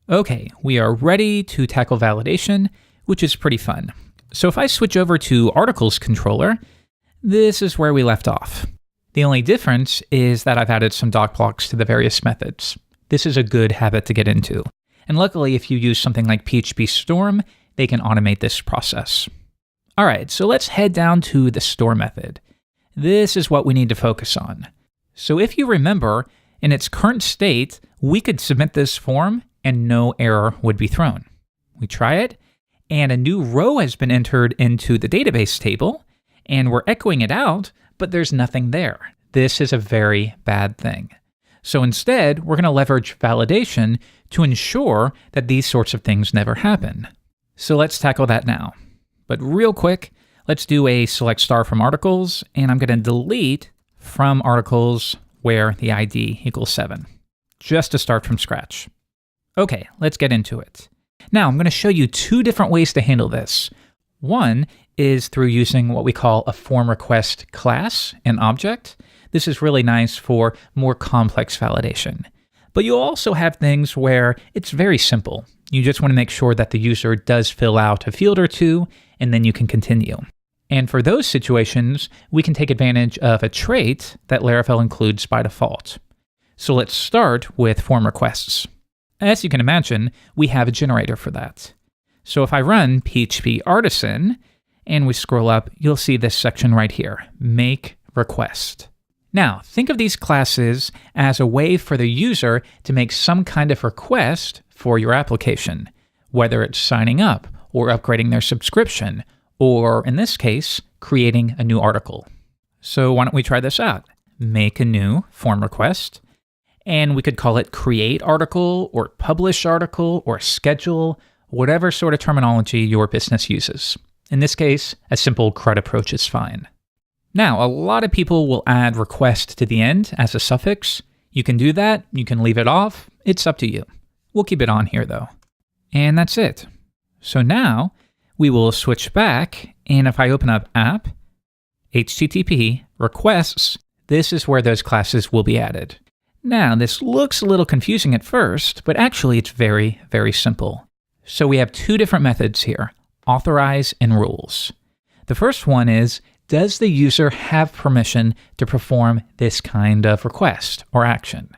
Okay, we are ready to tackle validation, which is pretty fun. So if I switch over to Articles Controller, this is where we left off. The only difference is that I've added some doc blocks to the various methods. This is a good habit to get into. And luckily, if you use something like PHP Storm, they can automate this process. All right, so let's head down to the store method. This is what we need to focus on. So if you remember, in its current state, we could submit this form and no error would be thrown. We try it, and a new row has been entered into the database table, and we're echoing it out, but there's nothing there. This is a very bad thing. So instead, we're going to leverage validation to ensure that these sorts of things never happen. So let's tackle that now. But real quick, let's do a select star from articles, and I'm going to delete from articles where the ID equals 7, just to start from scratch. Okay, let's get into it. Now, I'm going to show you two different ways to handle this. One is through using what we call a form request class and object. This is really nice for more complex validation. But you'll also have things where it's very simple. You just want to make sure that the user does fill out a field or two, and then you can continue. And for those situations, we can take advantage of a trait that Laravel includes by default. So let's start with form requests. As you can imagine, we have a generator for that. So if I run PHP Artisan and we scroll up, you'll see this section right here, make request. Now, think of these classes as a way for the user to make some kind of request for your application, whether it's signing up or upgrading their subscription, or in this case, creating a new article. So why don't we try this out? Make a new form request, and we could call it create article or publish article or schedule, whatever sort of terminology your business uses. In this case, a simple CRUD approach is fine. Now, a lot of people will add request to the end as a suffix. You can do that, you can leave it off, it's up to you. We'll keep it on here though. And that's it. So now we will switch back, and if I open up app, HTTP, requests, this is where those classes will be added. Now, this looks a little confusing at first, but actually it's very, very simple. So we have two different methods here, authorize and rules. The first one is, does the user have permission to perform this kind of request or action?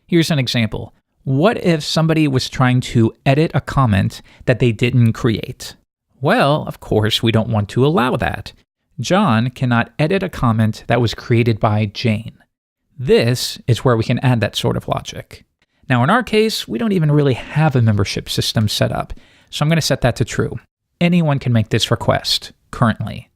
Here's an example. What if somebody was trying to edit a comment that they didn't create? Well, of course, we don't want to allow that. John cannot edit a comment that was created by Jane. This is where we can add that sort of logic. Now, in our case, we don't even really have a membership system set up, so I'm going to set that to true. Anyone can make this request, currently.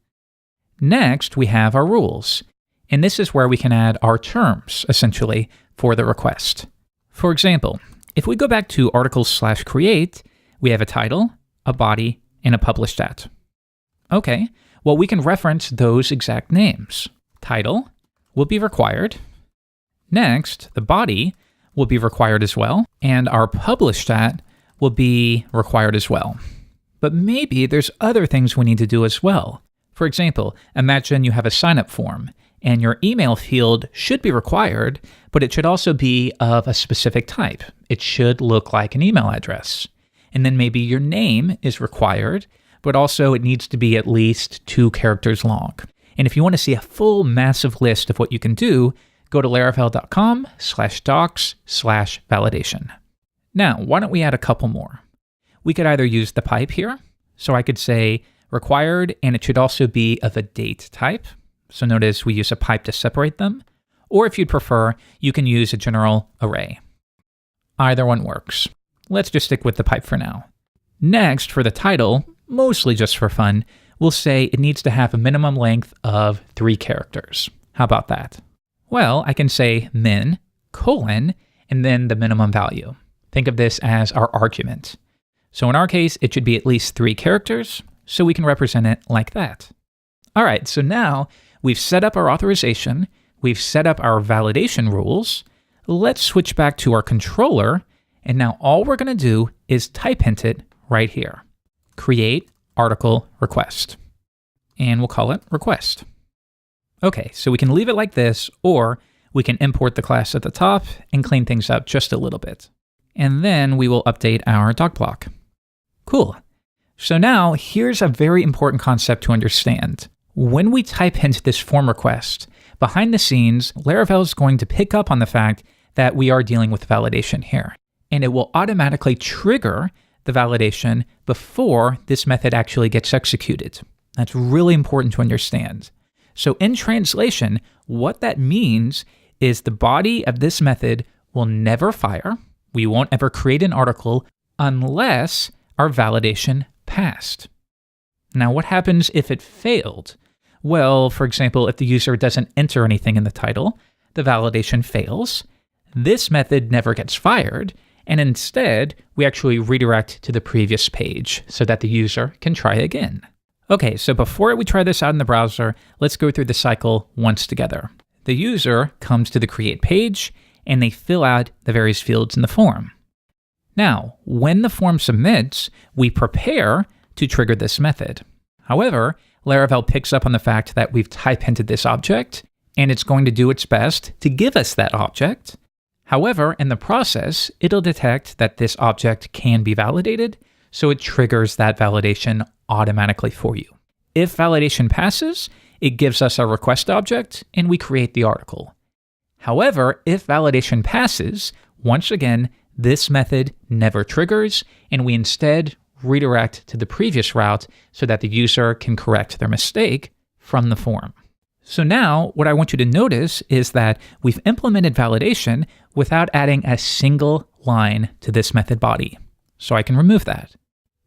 Next, we have our rules, and this is where we can add our terms, essentially, for the request. For example, if we go back to articles/create, we have a title, a body, and a published at. Okay, well, we can reference those exact names. Title will be required. Next, the body will be required as well, and our published at will be required as well. But maybe there's other things we need to do as well. For example, imagine you have a sign-up form, and your email field should be required, but it should also be of a specific type. It should look like an email address. And then maybe your name is required, but also it needs to be at least 2 characters long. And if you want to see a full massive list of what you can do, go to laravel.com/docs/validation. Now, why don't we add a couple more? We could either use the pipe here. So I could say required, and it should also be of a date type. So notice we use a pipe to separate them. Or if you'd prefer, you can use a general array. Either one works. Let's just stick with the pipe for now. Next, for the title, mostly just for fun, we'll say it needs to have a minimum length of 3 characters. How about that? Well, I can say min, colon, and then the minimum value. Think of this as our argument. So in our case, it should be at least 3 characters, so we can represent it like that. All right, so now we've set up our authorization, we've set up our validation rules. Let's switch back to our controller, and now all we're going to do is type hint it right here. Create article request. And we'll call it request. Okay, so we can leave it like this, or we can import the class at the top and clean things up just a little bit. and then we will update our doc block. Cool. So now here's a very important concept to understand. When we type into this form request, behind the scenes, Laravel is going to pick up on the fact that we are dealing with validation here, and it will automatically trigger the validation before this method actually gets executed. That's really important to understand. So in translation, what that means is the body of this method will never fire. We won't ever create an article unless our validation passed. Now, what happens if it failed? Well, for example, if the user doesn't enter anything in the title, the validation fails. This method never gets fired, and instead, we actually redirect to the previous page so that the user can try again. Okay, so before we try this out in the browser, let's go through the cycle once together. The user comes to the create page, and they fill out the various fields in the form. Now, when the form submits, we prepare to trigger this method. However, Laravel picks up on the fact that we've type hinted this object, and it's going to do its best to give us that object. However, in the process, it'll detect that this object can be validated, so it triggers that validation automatically for you. If validation passes, it gives us a request object, and we create the article. However, if validation passes, once again, this method never triggers, and we instead redirect to the previous route so that the user can correct their mistake from the form. So now, what I want you to notice is that we've implemented validation without adding a single line to this method body. So I can remove that.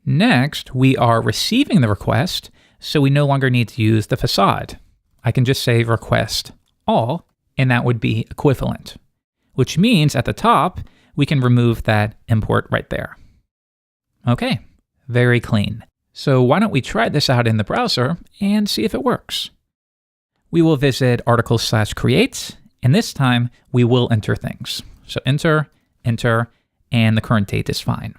Next, we are receiving the request, so we no longer need to use the facade. I can just say request all, and that would be equivalent, which means at the top, we can remove that import right there. Okay, very clean. So why don't we try this out in the browser and see if it works? We will visit articles/create, and this time we will enter things. So enter, and the current date is fine.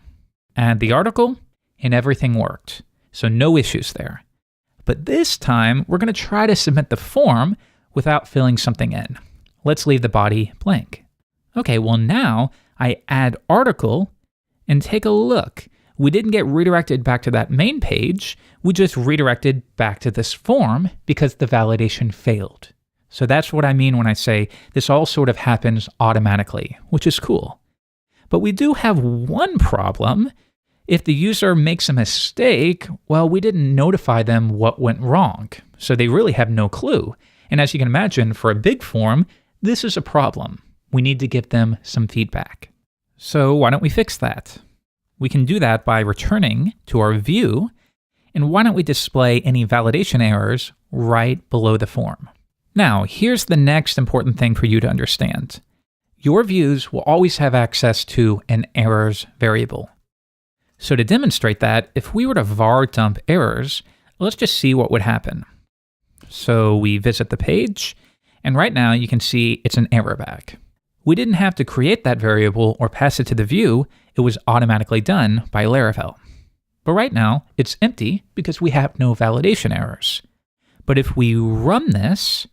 Add the article, and everything worked. So no issues there. But this time, we're going to try to submit the form without filling something in. Let's leave the body blank. Okay, well now I add article, and take a look. We didn't get redirected back to that main page. We just redirected back to this form because the validation failed. So that's what I mean when I say this all sort of happens automatically, which is cool. But we do have one problem. If the user makes a mistake, well, we didn't notify them what went wrong. So they really have no clue. And as you can imagine, for a big form, this is a problem. We need to give them some feedback. So why don't we fix that? We can do that by returning to our view, and why don't we display any validation errors right below the form? Now, here's the next important thing for you to understand. Your views will always have access to an errors variable. So to demonstrate that, if we were to var dump errors, let's just see what would happen. So we visit the page, and right now you can see it's an error bag. We didn't have to create that variable or pass it to the view. It was automatically done by Laravel. But right now, it's empty because we have no validation errors. But if we run this,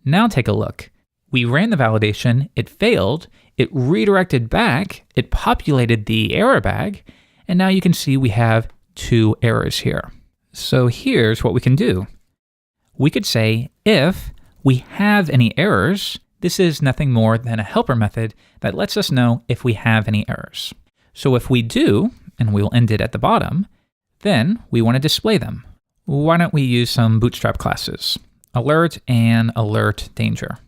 now take a look. We ran the validation, it failed, it redirected back, it populated the error bag, and now you can see we have 2 errors here. So here's what we can do. We could say if we have any errors, this is nothing more than a helper method that lets us know if we have any errors. So if we do, and we'll end it at the bottom, then we want to display them. Why don't we use some Bootstrap classes? Alert and alert danger.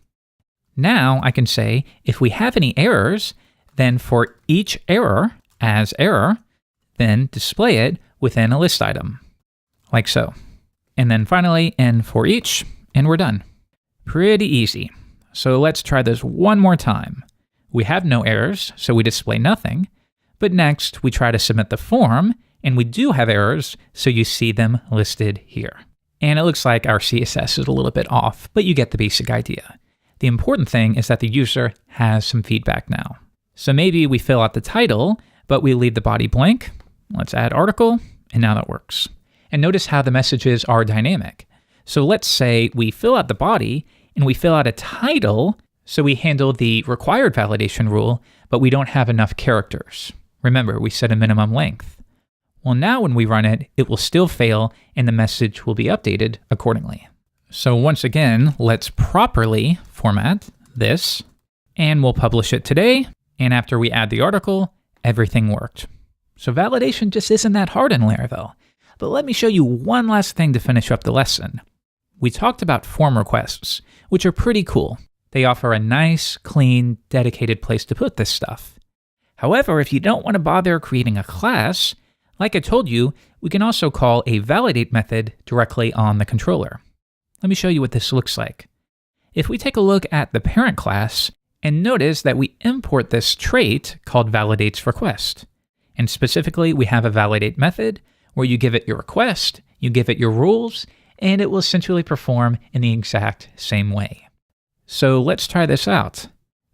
Now I can say if we have any errors, then for each error as error, then display it within a list item, like so. And then finally, and for each, and we're done. Pretty easy. So let's try this one more time. We have no errors, so we display nothing. But next, we try to submit the form, and we do have errors, so you see them listed here. And it looks like our CSS is a little bit off, but you get the basic idea. The important thing is that the user has some feedback now. So maybe we fill out the title, but we leave the body blank. Let's add article, and now that works. And notice how the messages are dynamic. So let's say we fill out the body, and we fill out a title, So we handle the required validation rule, but we don't have enough characters. Remember, we set a minimum length. Well, now when we run it, it will still fail and the message will be updated accordingly. So once again, let's properly format this and we'll publish it today. And after we add the article, everything worked. So validation just isn't that hard in Laravel. But let me show you one last thing to finish up the lesson. We talked about form requests, which are pretty cool. They offer a nice, clean, dedicated place to put this stuff. However, if you don't want to bother creating a class, like I told you, we can also call a validate method directly on the controller. Let me show you what this looks like. If we take a look at the parent class and notice that we import this trait called validates request. And specifically, we have a validate method where you give it your request, you give it your rules, and it will essentially perform in the exact same way. So let's try this out.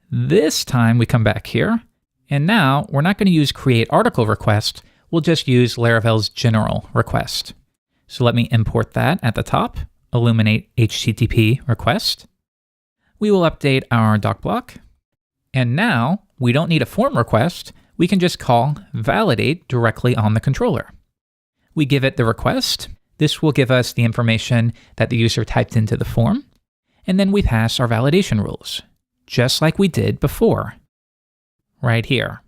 This time we come back here, and now we're not going to use create article request, we'll just use Laravel's general request. So let me import that at the top, illuminate HTTP request. We will update our doc block. And now we don't need a form request, we can just call validate directly on the controller. We give it the request. This will give us the information that the user typed into the form. And then we pass our validation rules, just like we did before, right here.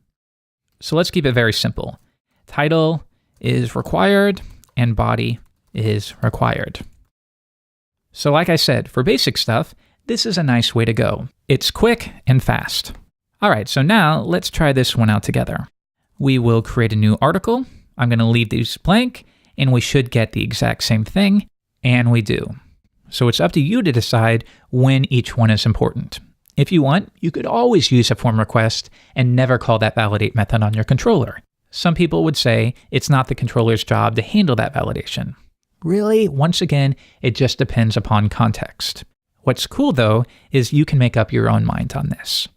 So let's keep it very simple. Title is required and body is required. So like I said, for basic stuff, this is a nice way to go. It's quick and fast. All right, so now let's try this one out together. We will create a new article. I'm going to leave these blank, and we should get the exact same thing, and we do. So it's up to you to decide when each one is important. If you want, you could always use a form request and never call that validate method on your controller. Some people would say it's not the controller's job to handle that validation. Really, once again, it just depends upon context. What's cool though, is you can make up your own mind on this.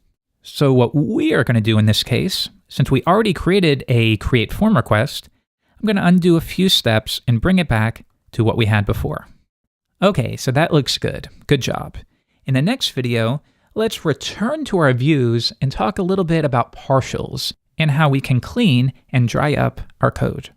So what we are going to do in this case, since we already created a create form request, I'm going to undo a few steps and bring it back to what we had before. Okay, so that looks good. Good job. In the next video, let's return to our views and talk a little bit about partials and how we can clean and dry up our code.